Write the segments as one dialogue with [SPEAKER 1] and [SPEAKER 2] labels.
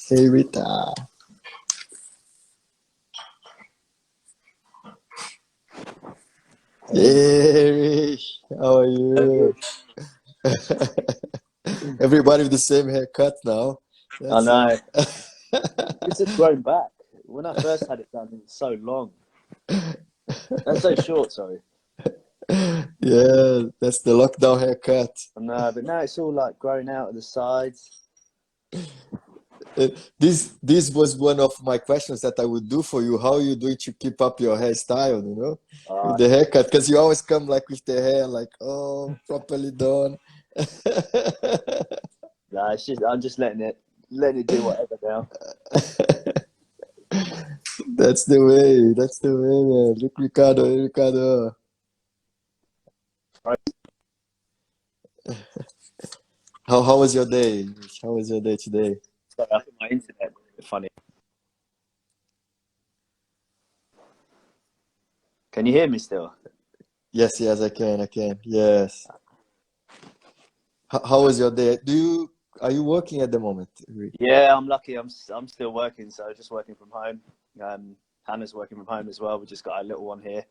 [SPEAKER 1] Hey Rita. Hey Rich, how are you? Everybody with the same haircut now.
[SPEAKER 2] I
[SPEAKER 1] That's
[SPEAKER 2] know.
[SPEAKER 1] it.
[SPEAKER 2] It's just grown back. When I first had it done, it was so long. That's so short, sorry.
[SPEAKER 1] Yeah, that's the lockdown haircut.
[SPEAKER 2] I know, but now it's all like growing out of the sides.
[SPEAKER 1] This was one of my questions that I would do for you. How are you doing to keep up your hairstyle, with
[SPEAKER 2] Uh,
[SPEAKER 1] the haircut? Because you always come like with the hair like, oh, properly done.
[SPEAKER 2] nah, it's just I'm just letting it do whatever now.
[SPEAKER 1] That's the way. That's the way, man. Look, Ricardo, hey, Ricardo.
[SPEAKER 2] Right.
[SPEAKER 1] How was your day? How was your day today?
[SPEAKER 2] Sorry, I think my internet was a bit funny. Can you hear me still?
[SPEAKER 1] Yes, yes, I can, I can. Yes. How was your day? Are you working at the moment?
[SPEAKER 2] Yeah, I'm lucky. I'm still working, so just working from home. Hannah's working from home as well. We just got our little one here,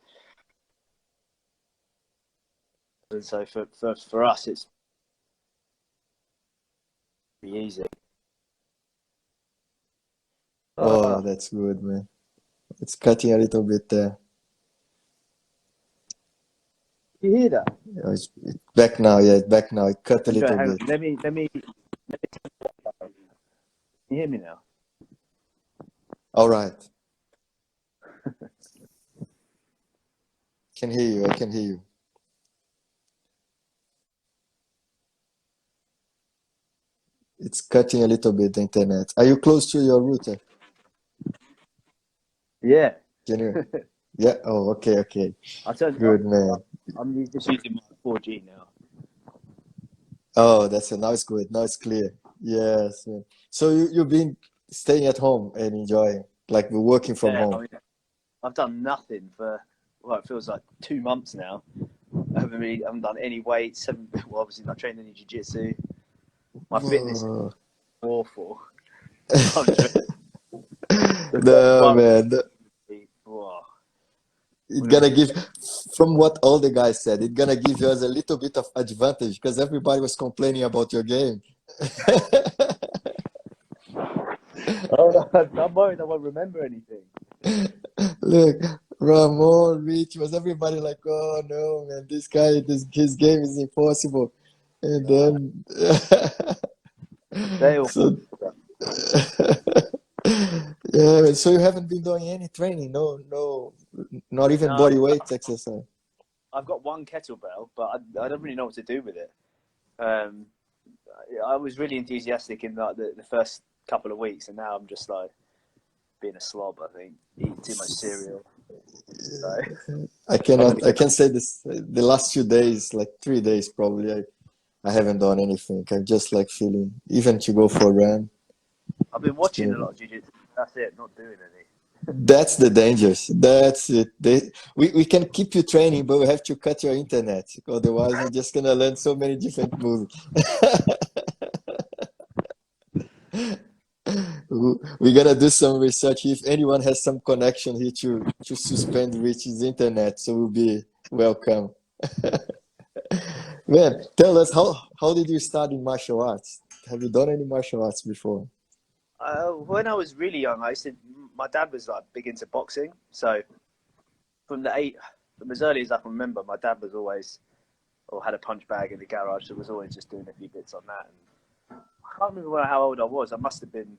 [SPEAKER 2] and so for us, it's pretty easy.
[SPEAKER 1] Oh,
[SPEAKER 2] Ah,
[SPEAKER 1] that's good, man. It's cutting a little bit there.
[SPEAKER 2] you hear that?
[SPEAKER 1] Yeah, it's back now. Yeah, it's back now. It cut a
[SPEAKER 2] Okay,
[SPEAKER 1] little
[SPEAKER 2] hang on.
[SPEAKER 1] bit.
[SPEAKER 2] Can you hear me now?
[SPEAKER 1] All right. Can hear you. I can hear you. It's cutting a little bit, the internet. Are you close to your router?
[SPEAKER 2] Yeah.
[SPEAKER 1] Can you? Yeah. Oh, okay, okay.
[SPEAKER 2] I turned.
[SPEAKER 1] Good, man.
[SPEAKER 2] I'm just using my 4G now.
[SPEAKER 1] Oh, that's it. Now it's good. Now it's clear. Yes. Man. So you've been staying at home and enjoying, like we're working from
[SPEAKER 2] Yeah, I
[SPEAKER 1] home.
[SPEAKER 2] mean, I've done nothing for well, it feels like 2 months now. I haven't done any weights. Well, obviously not trained any jiu-jitsu. My fitness is
[SPEAKER 1] Whoa.
[SPEAKER 2] awful. I'm just the first
[SPEAKER 1] No,
[SPEAKER 2] one
[SPEAKER 1] man.
[SPEAKER 2] whoa,
[SPEAKER 1] It's
[SPEAKER 2] would have
[SPEAKER 1] gonna
[SPEAKER 2] been
[SPEAKER 1] give, from what all the guys said, it's gonna give us a little bit of advantage because everybody was complaining about your game.
[SPEAKER 2] oh, no, I'm worried I won't remember anything.
[SPEAKER 1] Look, Ramon, Rich, was everybody like, oh no, man, this guy, his game is impossible. And
[SPEAKER 2] Uh,
[SPEAKER 1] then,
[SPEAKER 2] they all
[SPEAKER 1] so, yeah, so you haven't been doing any training, no, no, not even
[SPEAKER 2] no,
[SPEAKER 1] body weight exercise.
[SPEAKER 2] I've got one kettlebell, but I don't really know what to do with it. Um, I was really enthusiastic in like the first couple of weeks, and now I'm just like being a slob. I think eating too much cereal. So I'm gonna
[SPEAKER 1] I
[SPEAKER 2] get.
[SPEAKER 1] can say this, the last few days, like 3 days probably, I haven't done anything. I'm just like feeling, even to go for a run.
[SPEAKER 2] I've been
[SPEAKER 1] It's
[SPEAKER 2] watching a
[SPEAKER 1] been,
[SPEAKER 2] lot of jiu-jitsu. That's it. Not doing any.
[SPEAKER 1] that's the dangers. That's it. We can keep you training, but we have to cut your internet. Otherwise, you're just gonna learn so many different moves. We gotta do some research if anyone has some connection here to suspend Rich's internet, so we'll be welcome. Man, tell us how did you start in martial arts? Have you done any martial arts before?
[SPEAKER 2] When I was really young, my dad was like big into boxing. So from as early as I can remember, my dad was always or had a punch bag in the garage. So was always just doing a few bits on that. And I can't remember how old I was. I must have been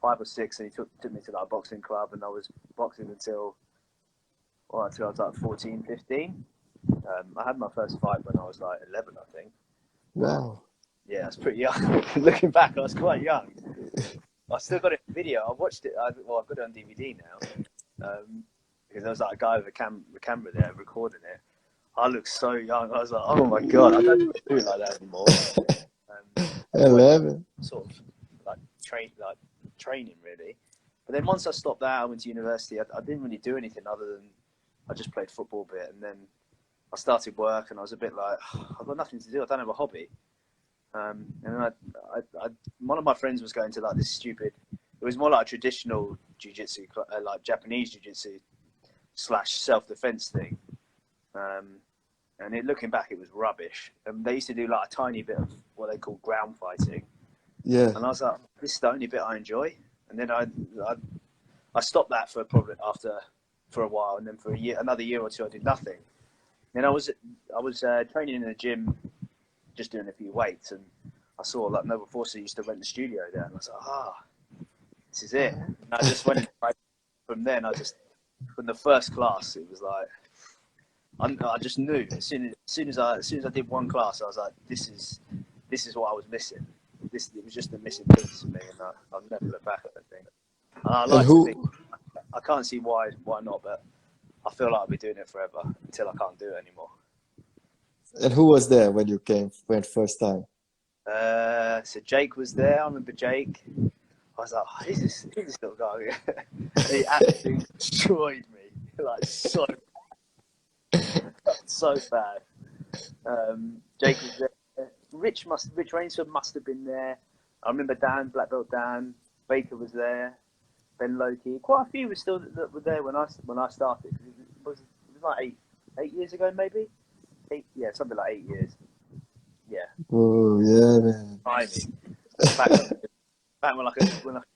[SPEAKER 2] 5 or 6, and he took me to that boxing club, and I was boxing until I was like 14, 15. I had my first fight when I was like 11, I think.
[SPEAKER 1] Wow.
[SPEAKER 2] Yeah, that's pretty young. Looking back, I was quite young. I still got it on video. I watched it. I've got it on DVD now. Because there was like a guy with a camera there recording it. I look so young. I was like, oh my god, I don't even do it like that anymore. I just went
[SPEAKER 1] 11.
[SPEAKER 2] sort of like training really. But then once I stopped that, I went to university. I didn't really do anything other than I just played football a bit, and then I started work, and I was a bit like, I've got nothing to do. I don't have a hobby. And then one of my friends was going to like this stupid. It was more like a traditional jiu-jitsu, like Japanese jiu-jitsu / self-defense thing. And looking back, it was rubbish. They used to do like a tiny bit of what they call ground fighting.
[SPEAKER 1] Yeah.
[SPEAKER 2] And I was like, this is the only bit I enjoy. And then I stopped that for a while, and then for another year or two, I did nothing. Then I was training in a gym, just doing a few weights, and I saw like Noble Forster used to rent the studio there, and I was like, this is it. And I just went from then. From the first class, it was like I just knew as soon as I did one class, I was like, this is what I was missing. It was just a missing piece for me, and I'll never look back at that thing. And I like to think, I can't see why not, but I feel like I'll be doing it forever until I can't do it anymore.
[SPEAKER 1] And who was there when you went first time?
[SPEAKER 2] So Jake was there. I remember Jake. I was like, who's this little guy? He absolutely destroyed me, like so bad. Jake was there. Rich Rainsford must have been there. I remember Dan, Black Belt Dan. Baker was there. Ben Loki. Quite a few were still that were there when I started. It was like eight years ago, maybe. Something like 8 years. Yeah.
[SPEAKER 1] Oh yeah, man.
[SPEAKER 2] Back when I could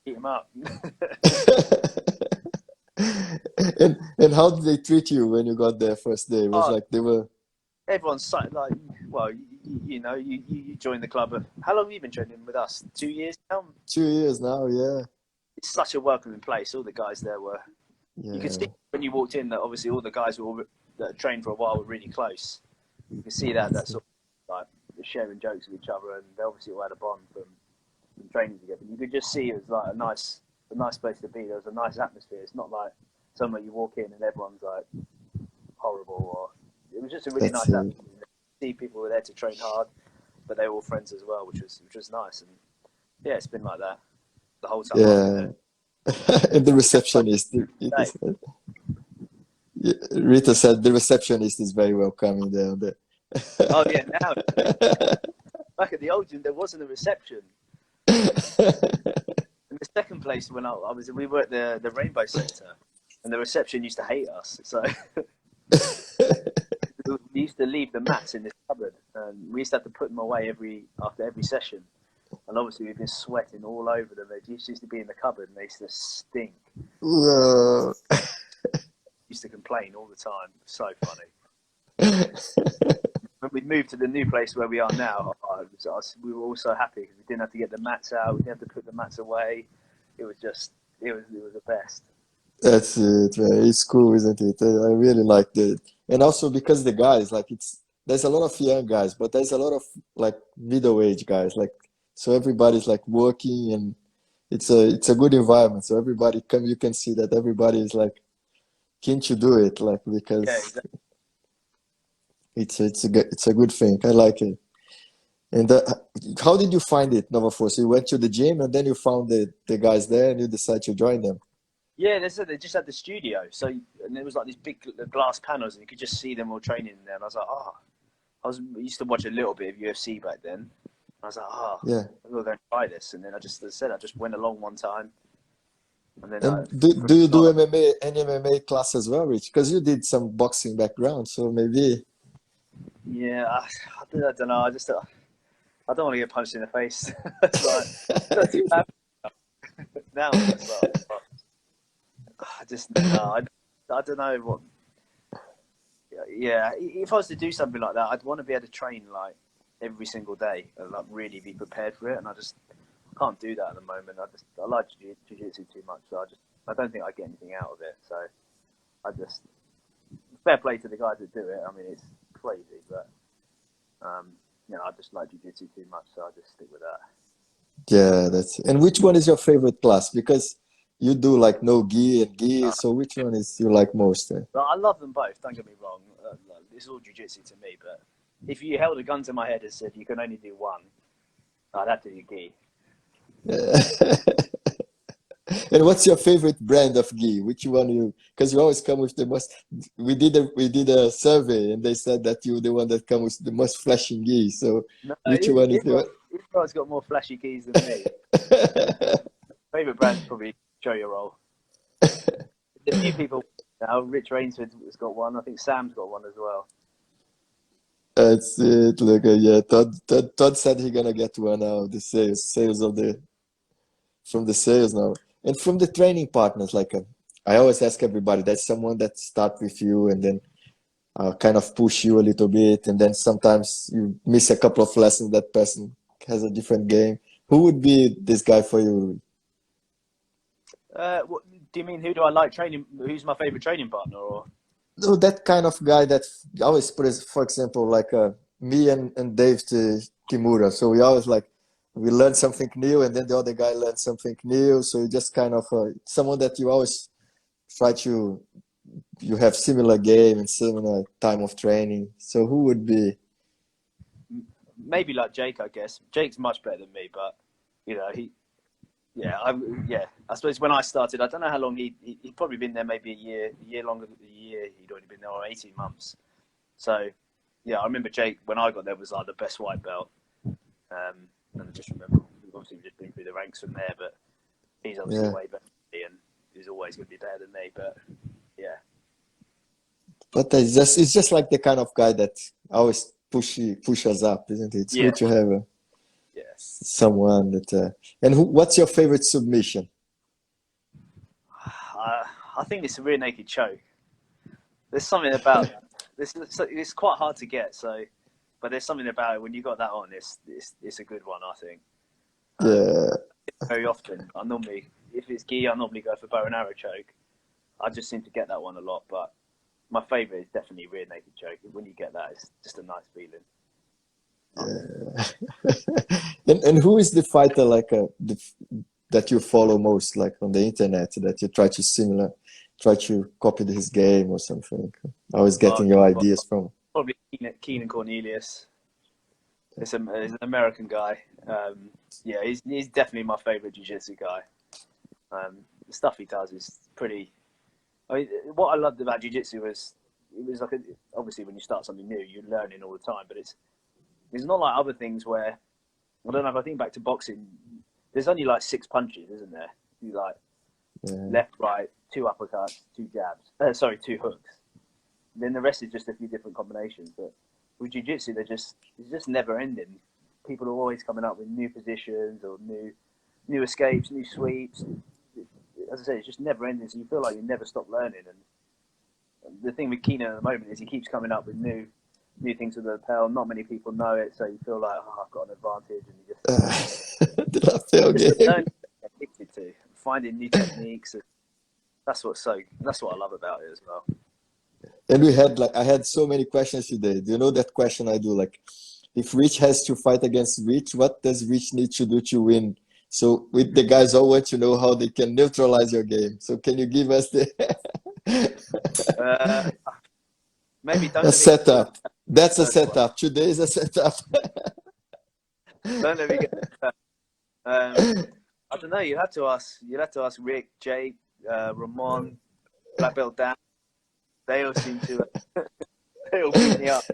[SPEAKER 2] beat him up.
[SPEAKER 1] and how did they treat you when you got there first day? It was like they were.
[SPEAKER 2] Everyone's like, well, you joined the club. How long have you been training with us? 2 years now.
[SPEAKER 1] 2 years now, yeah.
[SPEAKER 2] It's such a welcoming place. All the guys there were. Yeah. You could see when you walked in that obviously all the guys that trained for a while were really close. You could see that sort of like sharing jokes with each other, and they obviously all had a bond from training together. You could just see it was like a nice place to be. There was a nice atmosphere. It's not like somewhere you walk in and everyone's like horrible. Or it was just a really nice atmosphere. See, people were there to train hard, but they were all friends as well, which was nice. And yeah, it's been like that the whole time.
[SPEAKER 1] Yeah. And the receptionist, Rita said the receptionist is very welcoming there.
[SPEAKER 2] Oh yeah, now back at the old gym there wasn't a reception. In the second place when we were at the Rainbow Centre, and the reception used to hate us. So we used to leave the mats in this cupboard, and we used to have to put them away after every session. And obviously we've been sweating all over them. They used to be in the cupboard, and they used to stink. Used to complain all the time. So funny. When we moved to the new place where we are now, we were all so happy because we didn't have to get the mats out. We didn't have to put the mats away. It was the best.
[SPEAKER 1] That's it, man. It's cool, isn't it? I really liked it. And also because the guys, like there's a lot of young guys, but there's a lot of like middle-aged guys. Like, so everybody's like working, and it's a good environment. So everybody you can see that everybody is like keen to do it, like, because
[SPEAKER 2] exactly.
[SPEAKER 1] it's a good thing. I like it. And how did you find it, Nova Force? You went to the gym and then you found the guys there and you decided to join them.
[SPEAKER 2] Yeah, they just had the studio. So, and there was like these big glass panels, and you could just see them all training in there. And I was like, I used to watch a little bit of UFC back then. I was like,
[SPEAKER 1] yeah,
[SPEAKER 2] we're going to try this. And then I just went along one time. And then
[SPEAKER 1] do you do any MMA class as well, Rich? Because you did some boxing background, so maybe.
[SPEAKER 2] Yeah, I don't know. I don't want to get punched in the face. It's like, now I don't know what. Yeah, if I was to do something like that, I'd want to be able to train like every single day and like really be prepared for it. And I can't do that at the moment. I like jiu-jitsu too much, so I don't think I get anything out of it. So fair play to the guys that do it. I mean, it's crazy, but I just like jiu-jitsu too much, so I just stick with that.
[SPEAKER 1] Yeah, that's it. And which one is your favorite class? Because you do like no gi and gi, so which one is you like most?
[SPEAKER 2] Well, I love them both. Don't get me wrong. It's all jiu-jitsu to me, but if you held a gun to my head and said you can only do one, I'd have to do gi.
[SPEAKER 1] And what's your favorite brand of gi? Which one because you always come with the most. We did a survey and they said that you're the one that comes with the most flashing gi. So which one is
[SPEAKER 2] Which guy's got more flashy keys than me? Favorite brand's probably Show Your Roll. There's a few people now. Rich Rainsford has got one. I think Sam's got one as well.
[SPEAKER 1] That's it. Look, yeah. Todd said he's gonna get one now. The sales of the from the sales now, and from the training partners. Like I always ask everybody, that's someone that start with you and then kind of push you a little bit, and then sometimes you miss a couple of lessons. That person has a different game. Who would be this guy for you?
[SPEAKER 2] What do you mean? Who do I like training? Who's my favorite training partner? Or
[SPEAKER 1] No, that kind of guy that always put, for example, like me and Dave Kimura. So we always like we learn something new, and then the other guy learns something new. So you just kind of someone that you always try to you have similar game and similar time of training. So who would be?
[SPEAKER 2] maybe like Jake, I guess. Jake's much better than me, but you know I suppose when I started, I don't know how long he'd probably been there, maybe a year longer than a year. He'd already been there, or 18 months. So yeah, I remember Jake when I got there was like the best white belt, and I just remember obviously we've just been through the ranks from there, but he's obviously way better than me, and he's always going to be better than me. But yeah.
[SPEAKER 1] But it's just like the kind of guy that always push us up, isn't it? It's good to have someone that. And what's your favorite submission?
[SPEAKER 2] I think it's a rear naked choke. There's something about this. It's quite hard to get, but there's something about it when you got that on. It's a good one, I think. Very often, if it's gi, I normally go for bow and arrow choke. I just seem to get that one a lot, but my favourite is definitely rear naked choke. When you get that, it's just a nice feeling.
[SPEAKER 1] And who is the fighter like that you follow most, like on the internet, that you try to copy his game or something? Always getting your ideas from.
[SPEAKER 2] Probably Keenan Cornelius. He's an American guy. He's definitely my favourite jiu-jitsu guy. The stuff he does is pretty. I mean, what I loved about jiu-jitsu was it was like obviously when you start something new, you're learning all the time, but it's not like other things where I don't know. If I think back to boxing, there's only like 6 punches, isn't there? You like left, right, 2 uppercuts, 2 jabs. 2 hooks. Then the rest is just a few different combinations. But with jiu-jitsu, it's just never ending. People are always coming up with new positions or new escapes, new sweeps. As I say, it's just never ending. So you feel like you never stop learning. And the thing with Keenan at the moment is he keeps coming up with new things with the lapel. Not many people know it, so you feel like, I've got an advantage, and you just
[SPEAKER 1] the lapel game.
[SPEAKER 2] Addicted to finding new techniques. That's what I love about it as well.
[SPEAKER 1] And I had so many questions today. Do you know that question I do? Like, if Rich has to fight against Rich, what does Rich need to do to win? So with the guys all want to know how they can neutralize your game. So can you give us the
[SPEAKER 2] maybe don't
[SPEAKER 1] a setup? That's a setup. Today is a setup.
[SPEAKER 2] Don't let me get I don't know. You have to ask Rick, Jake, Ramon, Black Belt Dan. They all seem to they all beat me up.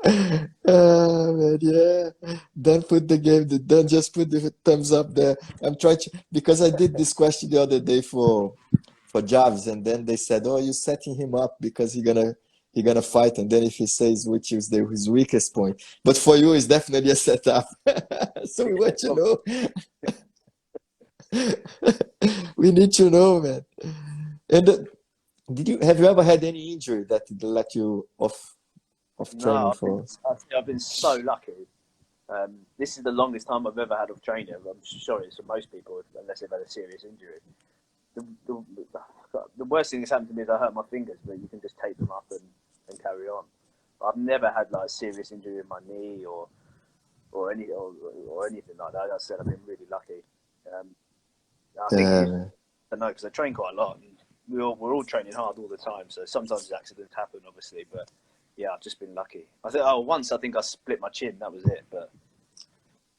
[SPEAKER 1] Man, yeah. Don't just put the thumbs up there. I'm trying to, because I did this question the other day for Javis, and then they said, "Oh, you're setting him up because he's gonna fight, and then if he says which is his weakest point." But for you, it's definitely a setup. So we want to know. We need to know, man. And have you ever had any injury that let you off training for?
[SPEAKER 2] I've been so lucky. This is the longest time I've ever had of training. I'm sure it's for most people, unless they've had a serious injury. The worst thing that's happened to me is I hurt my fingers, but you can just tape them up and carry on. I've never had like a serious injury in my knee or anything like that. As I said, I've been really lucky. I think I know because I train quite a lot, and we're all training hard all the time. So sometimes accidents happen, obviously, but yeah, I've just been lucky. Once I think I split my chin. That was it, but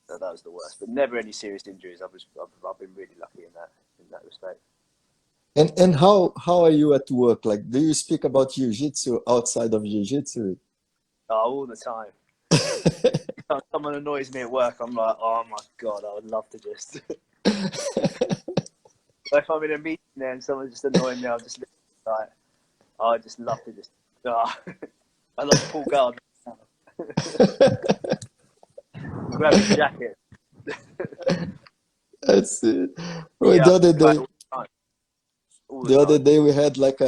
[SPEAKER 2] that was the worst. But never any serious injuries. I've been really lucky in that respect.
[SPEAKER 1] And how are you at work? Like, do you speak about jiu-jitsu outside of jiu-jitsu?
[SPEAKER 2] Oh, all the time. Someone annoys me at work, I'm like, oh my God, I would love to just... If I'm in a meeting there and someone's just annoying me, I'll just like, I just love to just... Oh. I love to pull guard. Grab his jacket.
[SPEAKER 1] That's it. Well,
[SPEAKER 2] Yeah,
[SPEAKER 1] the other day,
[SPEAKER 2] all the time. All the
[SPEAKER 1] the other
[SPEAKER 2] time.
[SPEAKER 1] day we had like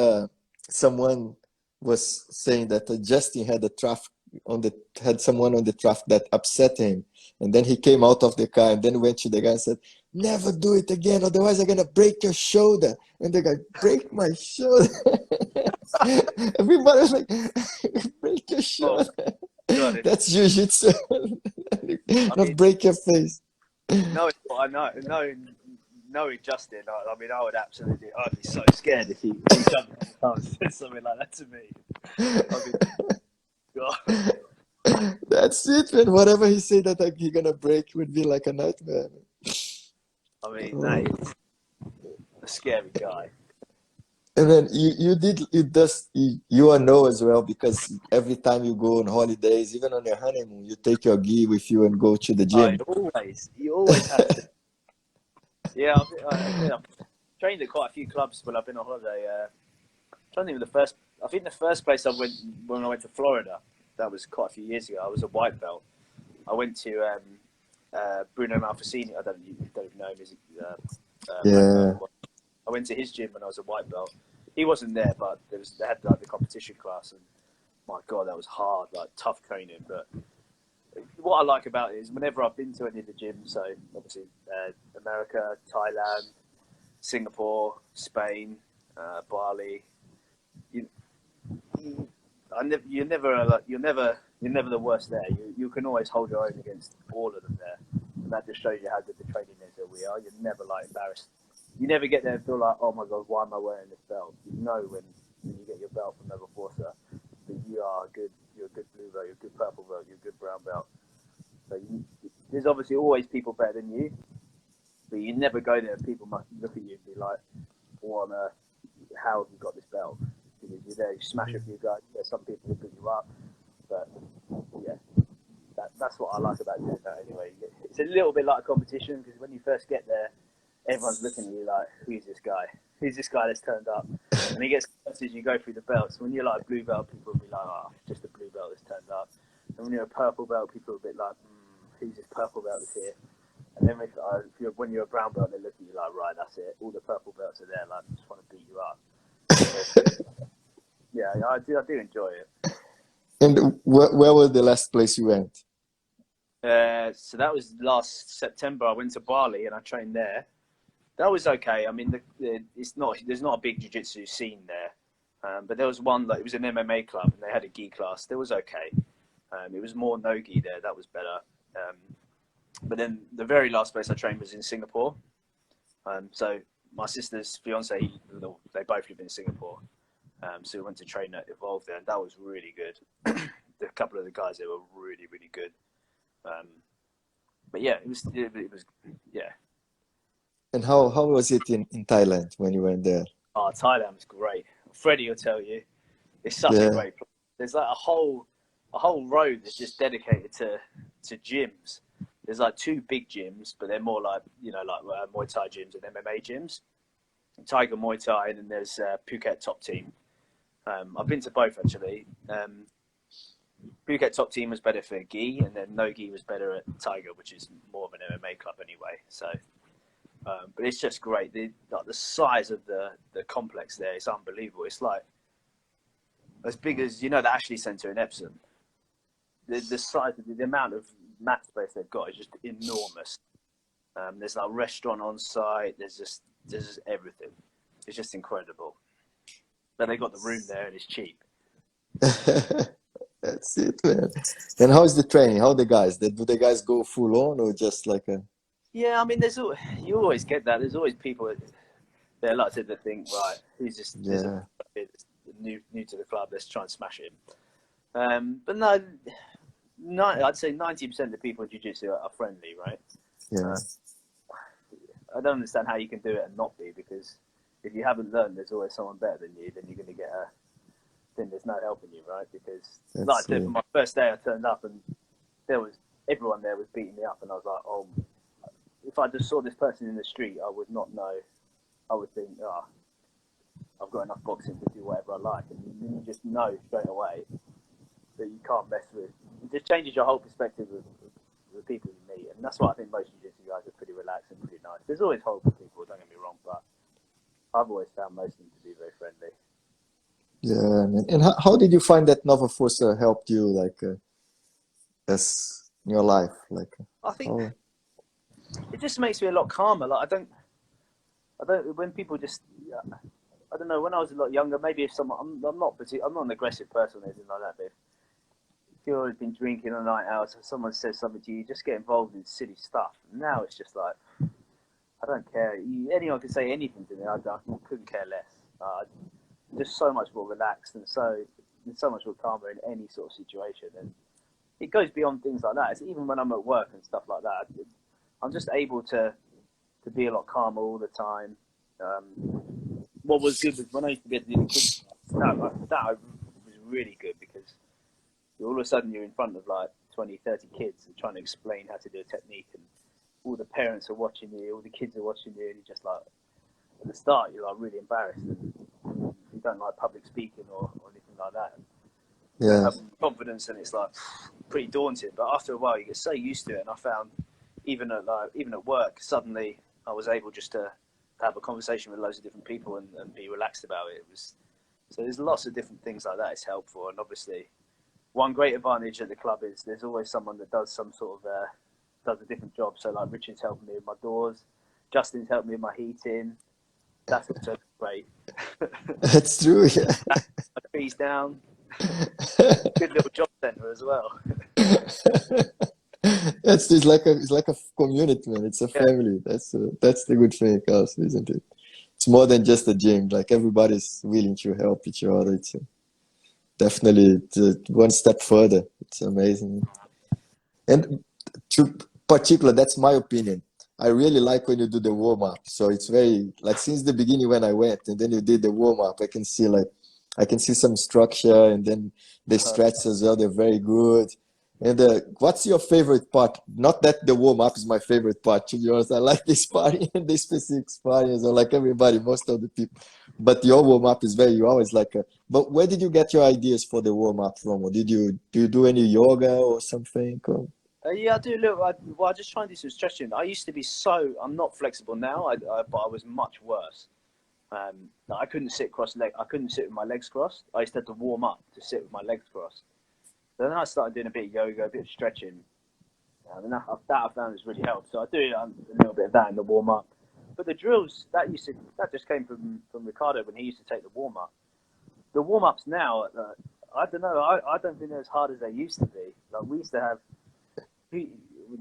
[SPEAKER 1] someone was saying that Justin had a traffic had someone on the traffic that upset him, and then he came out of the car and then went to the guy and said, "Never do it again, otherwise I'm gonna break your shoulder." And the guy, "Break my shoulder?" Everybody was like, "Break your
[SPEAKER 2] Oh,
[SPEAKER 1] shoulder."
[SPEAKER 2] God.
[SPEAKER 1] That's jiu-jitsu.
[SPEAKER 2] I
[SPEAKER 1] Not
[SPEAKER 2] mean,
[SPEAKER 1] break your face.
[SPEAKER 2] knowing what I know, knowing Justin, I mean, I would absolutely, I'd be so scared if he jumped in the car and said something like that to me. I'd be, God.
[SPEAKER 1] That's it, man. Whatever he said that like, he gonna break would be like a nightmare.
[SPEAKER 2] I mean, that
[SPEAKER 1] Oh.
[SPEAKER 2] is a scary guy.
[SPEAKER 1] And then you know as well because every time you go on holidays, even on your honeymoon, you take your gi with you and go to the
[SPEAKER 2] Oh,
[SPEAKER 1] gym.
[SPEAKER 2] you always have to. Yeah, I've trained at quite a few clubs when I've been on holiday. Trying to think of I think the first place I went when I went to Florida, that was quite a few years ago. I was a white belt. I went to Bruno Malfacini. I don't even know him. He's a black
[SPEAKER 1] Yeah.
[SPEAKER 2] belt. I went to his gym when I was a white belt. He wasn't there, but they had like the competition class, and my God, that was hard, like tough training. But what I like about it is whenever I've been to any of the gyms, so obviously America, Thailand, Singapore, Spain, Bali, you, you're never the worst there. You can always hold your own against all of them there, and that just shows you how good the training is that we are. You're never like embarrassed. You never get there and feel like, oh my God, why am I wearing this belt? You know when you get your belt from level 4 that you are good. You're a good blue belt. You're a good purple belt. You're a good brown belt. So there's obviously always people better than you, but you never go there and people must look at you and be like, "What on earth? How have you got this belt?" Because you're there, you smash a few guys. There's some people who pick you up, but yeah, that's what I like about doing that. Anyway, it's a little bit like a competition because when you first get there, everyone's looking at you like, "Who's this guy? Who's this guy that's turned up?" And it gets worse as you go through the belts. When you're like a blue belt, people will be like, "Oh, just a blue belt that's turned up." And when you're a purple belt, people will be like, "Who's this purple belt that's here?" And then when you're a brown belt, they look at you like, "Right, that's it. All the purple belts are there. Like, just want to beat you up." So, yeah, I do enjoy it.
[SPEAKER 1] And where was the last place you went?
[SPEAKER 2] So that was last September. I went to Bali and I trained there. That was okay. I mean, there's not a big jiu-jitsu scene there, but there was one it was an MMA club and they had a gi class. That was okay. It was more no gi there. That was better. But then the very last place I trained was in Singapore. So my sister's fiance, they both live in Singapore. So we went to train at Evolve there, and that was really good. A couple of the guys there were really, really good. But yeah, it was yeah.
[SPEAKER 1] And how was it in Thailand when you went there?
[SPEAKER 2] Oh, Thailand was great. Freddie will tell you, it's such a
[SPEAKER 1] Yeah.
[SPEAKER 2] great place. There's like a whole road that's just dedicated to gyms. There's like 2 big gyms, but they're more like Muay Thai gyms and MMA gyms. Tiger Muay Thai, and then there's Phuket Top Team. I've been to both actually. Phuket Top Team was better for gi, and then no gi was better at Tiger, which is more of an MMA club anyway. So, but it's just great. The size of the complex there is unbelievable. It's like as big as the Ashley Centre in Epsom. The size, the amount of mat space they've got is just enormous. There's like a restaurant on site. There's just everything. It's just incredible. But they got the room there and it's cheap.
[SPEAKER 1] That's it, man. And how's the training? How the guys? Do the guys go full on or just like a?
[SPEAKER 2] Yeah, I mean, you always get that. There's always people that like to think, right, who's this?
[SPEAKER 1] Yeah.
[SPEAKER 2] New to the club. Let's try and smash him. But no, I'd say 90% of the people in jiu-jitsu are friendly, right?
[SPEAKER 1] Yeah.
[SPEAKER 2] I don't understand how you can do it and not be, because if you haven't learned, there's always someone better than you. Then you're going to get then there's no helping you, right? Because like
[SPEAKER 1] That's
[SPEAKER 2] I said, for my first day, I turned up and everyone there was beating me up, and I was like, oh, if I just saw this person in the street, I would not know. I would think, oh, I've got enough boxing to do whatever I like, and you just know straight away that you can't mess with. It just changes your whole perspective of the people you meet, and that's why I think most jiu-jitsu guys are pretty relaxed and pretty nice. There's always horrible people, don't get me wrong, but I've always found most of them to be very friendly.
[SPEAKER 1] yeah, man. And how did you find that Nova Força helped you, like, as in your life? Like,
[SPEAKER 2] I think it just makes me a lot calmer. Like I don't. When people just, I don't know. When I was a lot younger, maybe if someone, I'm not an aggressive person or anything like that. But if you've always been drinking on a night out, so someone says something to you, you just get involved in silly stuff. Now it's just like, I don't care. Anyone can say anything to me. I couldn't care less. Just so much more relaxed and so much more calmer in any sort of situation. And it goes beyond things like that. It's even when I'm at work and stuff like that. I'm just able to be a lot calmer all the time. What was good was when I used to be able to do the quick that was really good, because all of a sudden you're in front of like 20, 30 kids and trying to explain how to do a technique, and all the parents are watching you, all the kids are watching you, and you're just like, at the start you're like really embarrassed and you don't like public speaking or anything like that. You don't have confidence, and it's like pretty daunting. But after a while you get so used to it, and I found even at work, suddenly I was able just to have a conversation with loads of different people and be relaxed about it. So there's lots of different things like that. It's helpful, and obviously one great advantage at the club is there's always someone that does some sort of does a different job. So like Richard's helping me with my doors, Justin's helping me with my heating. That's also great.
[SPEAKER 1] That's true. Yeah.
[SPEAKER 2] My trees down. Good little job centre as well.
[SPEAKER 1] It's like a community, man. It's a family. That's the good thing, also, isn't it? It's more than just a gym. Like, everybody's willing to help each other. It's definitely one step further. It's amazing. And to particular, that's my opinion. I really like when you do the warm up. So it's very, like, since the beginning when I went and then you did the warm up, I can see some structure, and then the stretches as well. They're very good. And what's your favorite part? Not that the warm up is my favorite part, to be honest. I like the sparring and the specific sparring, as well, like everybody, most of the people. But your warm up is you always like a. But where did you get your ideas for the warm up from? Or do you do any yoga or something?
[SPEAKER 2] Yeah, I do. Look, I just try and do some stretching. I used to be I'm not flexible now, but I was much worse. I couldn't sit I couldn't sit with my legs crossed. I used to have to warm up to sit with my legs crossed. Then I started doing a bit of yoga, a bit of stretching. And that I found has really helped. So I do a little bit of that in the warm up. But the drills that just came from Ricardo when he used to take the warm up. The warm ups now, I don't know. I don't think they're as hard as they used to be. Like, we used to have.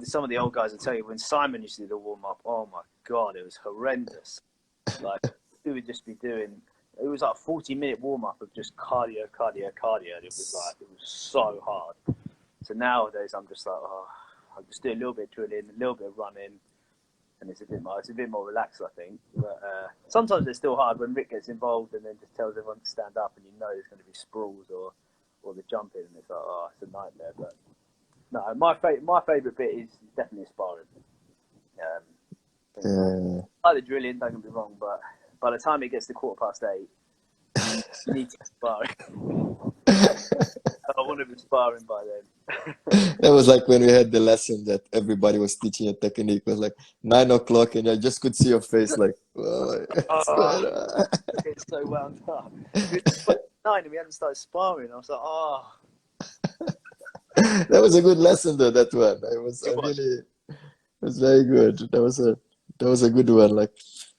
[SPEAKER 2] Some of the old guys will tell you, when Simon used to do the warm up, oh my god, it was horrendous. Like, we would just be doing, it was like a 40-minute warm up of just cardio. And it was so hard. So nowadays I'm just like, I'll just do a little bit of drilling, a little bit of running, and it's a bit more relaxed, I think. But sometimes it's still hard when Rick gets involved and then just tells everyone to stand up, and you know there's going to be sprawls or the jumping, and it's like, it's a nightmare. But no, my favourite bit is definitely sparring. I like the drilling, don't get me wrong, but by the time it gets to 8:15, you need to be sparring. I want to be sparring by then.
[SPEAKER 1] That was like when we had the lesson that everybody was teaching a technique. It was like 9 o'clock, and I just could see your face like, what's going on?
[SPEAKER 2] It's so wound up. It was 9 and we hadn't started sparring. I was like,
[SPEAKER 1] That was a good lesson, though. That one, it was very good. That was a good one. Like,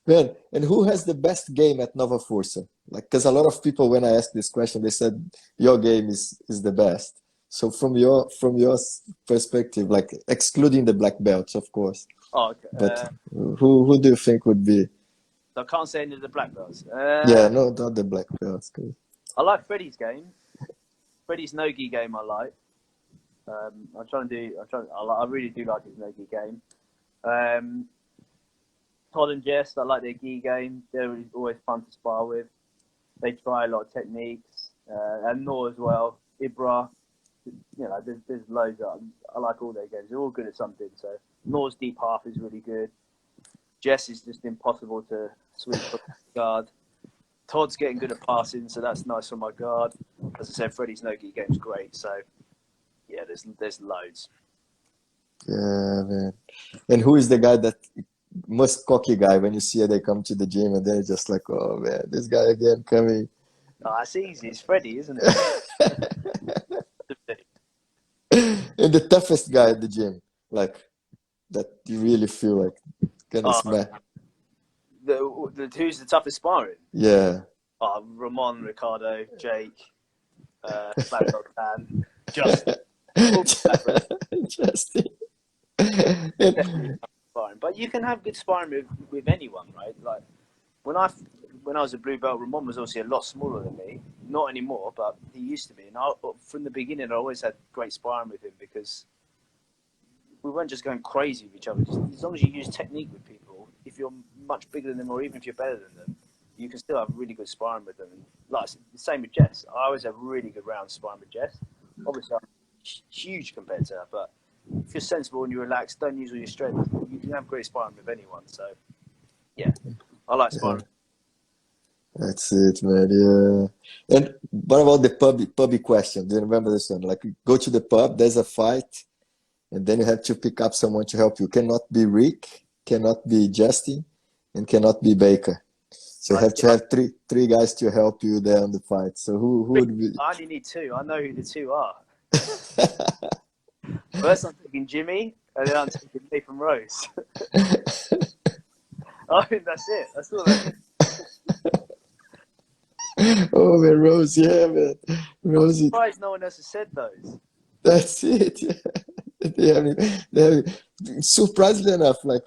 [SPEAKER 1] man, and who has the best game at Nova Força? Like, because a lot of people, when I asked this question, they said your game is the best. So from your perspective, like, excluding the black belts, of course.
[SPEAKER 2] Oh, okay.
[SPEAKER 1] But who do you think would be?
[SPEAKER 2] I can't say any of the black belts.
[SPEAKER 1] Yeah, no, not the black belts.
[SPEAKER 2] I like Freddie's game. Freddie's no-gi game I like. I really do like his no-gi game. Todd and Jess, I like their gi game. They're always fun to spar with. They try a lot of techniques. and Noor as well. Ibra, there's loads of them. I like all their games. They're all good at something. So Noor's deep half is really good. Jess is just impossible to sweep from guard. Todd's getting good at passing, so that's nice for my guard. As I said, Freddie's no-gi game's great. So yeah, there's loads.
[SPEAKER 1] Yeah, man. And who is the guy that most cocky guy when you see it, they come to the gym and they're just like, oh man, this guy again coming.
[SPEAKER 2] Oh, it's easy. It's Freddie, isn't it?
[SPEAKER 1] And the toughest guy at the gym, like that you really feel like gonna smash.
[SPEAKER 2] Who's the toughest sparring?
[SPEAKER 1] Yeah.
[SPEAKER 2] Ramon, Ricardo, Jake, Dan, Justin.
[SPEAKER 1] Justin.
[SPEAKER 2] Sparring. But you can have good sparring with anyone, right? Like when I was a blue belt, Ramon was obviously a lot smaller than me. Not anymore, but he used to be. And from the beginning, I always had great sparring with him because we weren't just going crazy with each other. Just, as long as you use technique with people, if you're much bigger than them or even if you're better than them, you can still have really good sparring with them. And like the same with Jess. I always have really good rounds sparring with Jess. Obviously, I'm a huge compared to her, but if you're sensible and you're relaxed, don't use all your strength, you can have great sparring with anyone. So, yeah, I like sparring.
[SPEAKER 1] That's it, man. Yeah. And what about the pubby question? Do you remember this one? Like, you go to the pub, there's a fight, and then you have to pick up someone to help you. Cannot be Rick, cannot be Justin, and cannot be Baker. So you have to have three guys to help you there on the fight. So who would be?
[SPEAKER 2] I only need two. I know who the two are. First, I'm taking Jimmy, and then I'm taking Nathan Rose. I think that's it. That's all that is.
[SPEAKER 1] Oh man, Rose, yeah, man. Rose.
[SPEAKER 2] I'm surprised no one else has said those.
[SPEAKER 1] That's it. Yeah. They have, surprisingly enough, like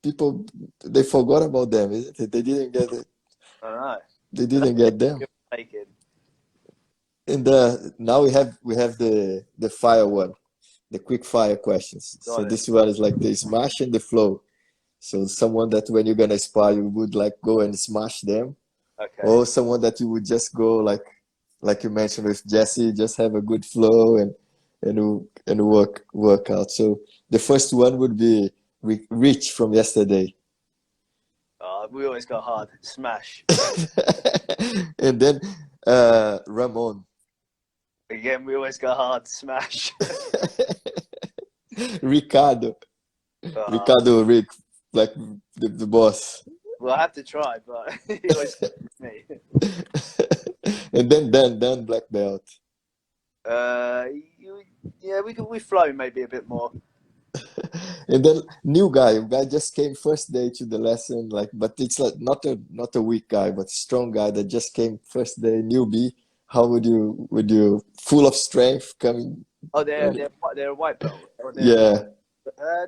[SPEAKER 1] people, they forgot about them, isn't it? They didn't get it.
[SPEAKER 2] I don't know.
[SPEAKER 1] They didn't get them. And now we have the fire one, the quick fire questions. So this one is like the smash and the flow. So someone that when you're gonna spar, you would like go and smash them.
[SPEAKER 2] Okay.
[SPEAKER 1] Or someone that you would just go like you mentioned with Jesse, just have a good flow and work out. So the first one would be Rich from yesterday.
[SPEAKER 2] We always go hard, smash.
[SPEAKER 1] And then Ramon.
[SPEAKER 2] Again, we always go hard, smash.
[SPEAKER 1] Ricardo, Rick, like the boss.
[SPEAKER 2] Well, I have to try, but he always me.
[SPEAKER 1] And then Dan black belt.
[SPEAKER 2] We flow maybe a bit more.
[SPEAKER 1] And then new guy just came first day to the lesson, like, but it's like not a weak guy, but strong guy that just came first day, newbie. How would you full of strength coming?
[SPEAKER 2] Oh, they're a white belt.
[SPEAKER 1] Yeah.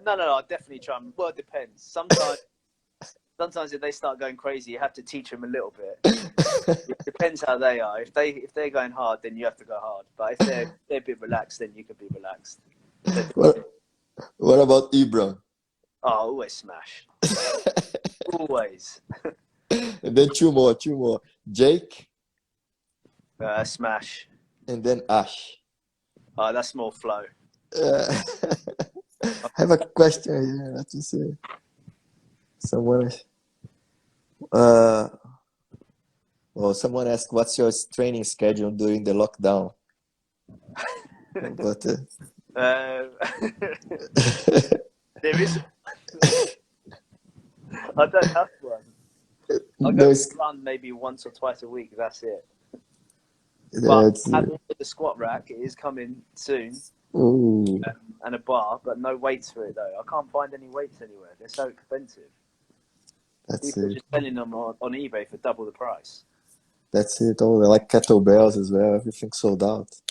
[SPEAKER 2] No, I'll definitely try. Well, it depends. Sometimes if they start going crazy, you have to teach them a little bit. It depends how they are. If they're going hard, then you have to go hard. But if they're a bit relaxed, then you can be relaxed.
[SPEAKER 1] What about Ibram?
[SPEAKER 2] Oh, always smash. Always.
[SPEAKER 1] And then two more. Jake.
[SPEAKER 2] Smash.
[SPEAKER 1] And then Ash.
[SPEAKER 2] Oh, that's more flow.
[SPEAKER 1] I have a question here. Let's just say. Someone asked, what's your training schedule during the lockdown? But
[SPEAKER 2] there is. I don't have one. I go run maybe once or twice a week. That's it. But the squat rack, it is coming soon.
[SPEAKER 1] Ooh.
[SPEAKER 2] And a bar, but no weights for it though. I can't find any weights anywhere. They're so expensive. People are just selling them on eBay for double the price.
[SPEAKER 1] That's it. Oh, they like kettlebells as well. Everything's sold out.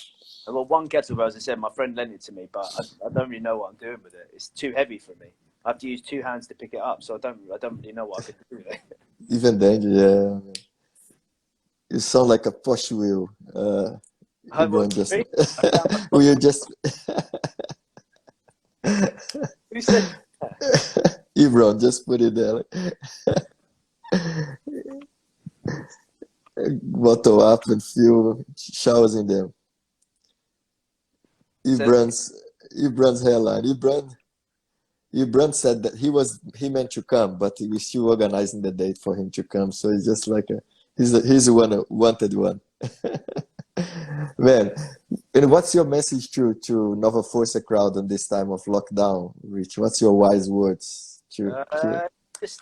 [SPEAKER 2] Well, one kettlebell, as I said, my friend lent it to me, but I don't really know what I'm doing with it. It's too heavy for me. I have to use two hands to pick it up, so I don't really know what I can do with it.
[SPEAKER 1] Even then, yeah. You sound like a push wheel.
[SPEAKER 2] Who said that?
[SPEAKER 1] Ebron, just put it there. bottle up and few showers in them.
[SPEAKER 2] Says again.
[SPEAKER 1] Ibran's hairline. Ibran said that he meant to come, but we still organizing the date for him to come. So it's just like he's the one wanted one. Man, and what's your message to Nova Força crowd in this time of lockdown, Rich? What's your wise words to
[SPEAKER 2] Just,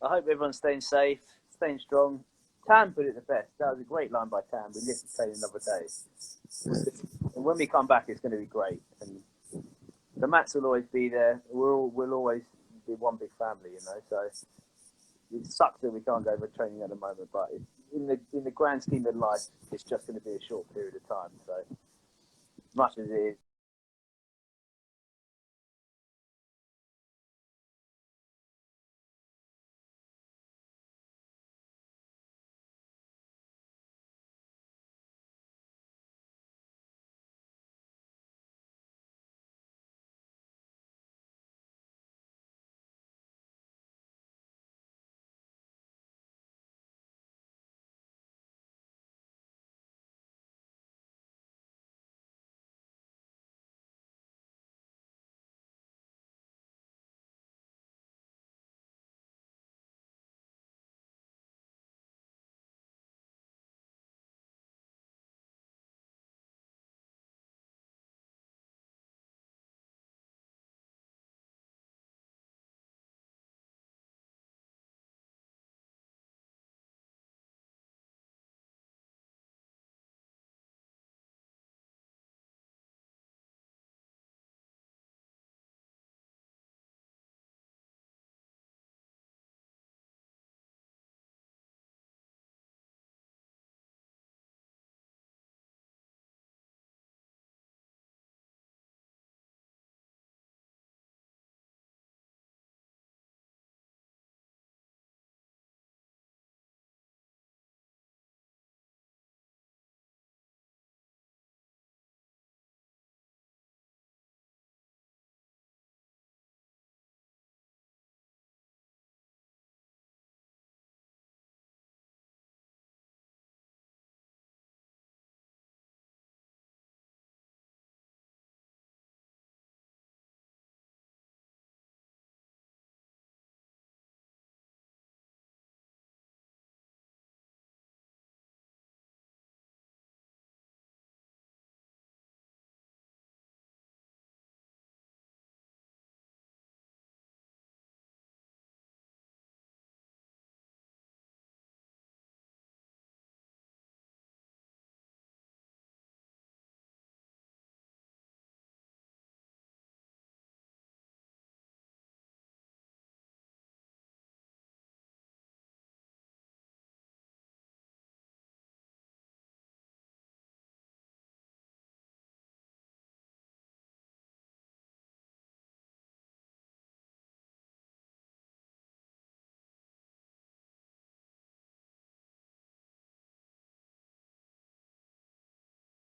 [SPEAKER 2] I hope everyone's staying safe, staying strong. Tam put it the best. That was a great line by Tam. We live to play another day. And when we come back, it's going to be great. And the mats will always be there. We'll always be one big family, you know. So it sucks that we can't go over training at the moment, but in the grand scheme of life, it's just going to be a short period of time. So much as it is